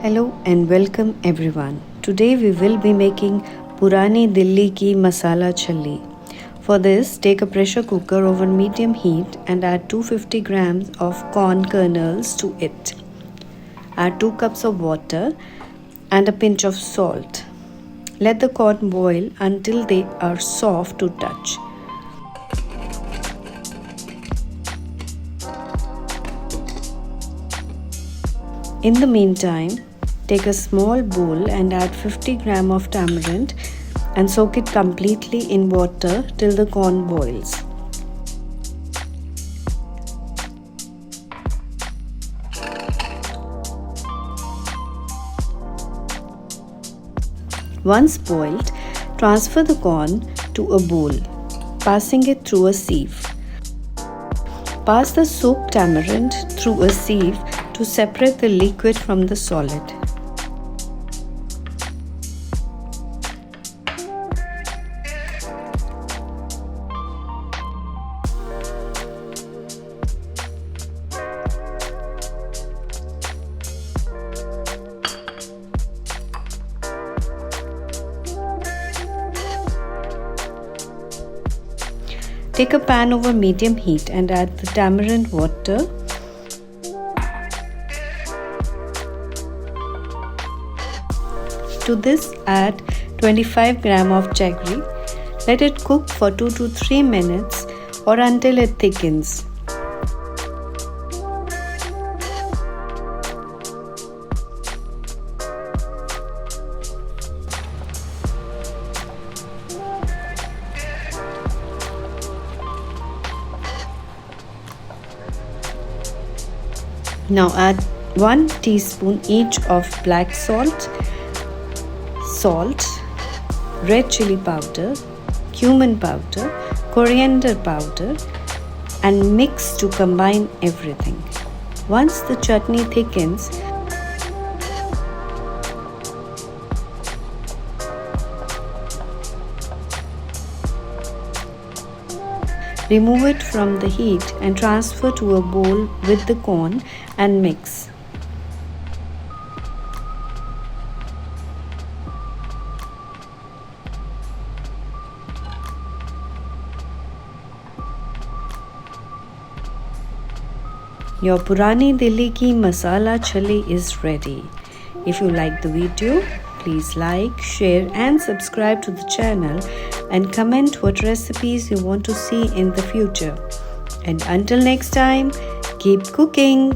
Hello and welcome everyone. Today we will be making Purani Dilli ki Masala Challi. For this, take a pressure cooker over medium heat and add 250 grams of corn kernels to it. Add 2 cups of water and a pinch of salt. Let the corn boil until they are soft to touch. In the meantime, take a small bowl and add 50 grams of tamarind and soak it completely in water till the corn boils. Once boiled, transfer the corn to a bowl, passing it through a sieve. Pass the soaked tamarind through a sieve to separate the liquid from the solid. Take a pan over medium heat and add the tamarind water. To this, add 25 grams of jaggery. Let it cook for 2 to 3 minutes or until it thickens. Now add 1 teaspoon each of black salt, red chilli powder, cumin powder, coriander powder and mix to combine everything. Once the chutney thickens, remove it from the heat and transfer to a bowl with the corn and mix. Your Purani Dilli ki Masala Challi is ready. If you like the video, please like, share and subscribe to the channel and comment what recipes you want to see in the future. And until next time, keep cooking!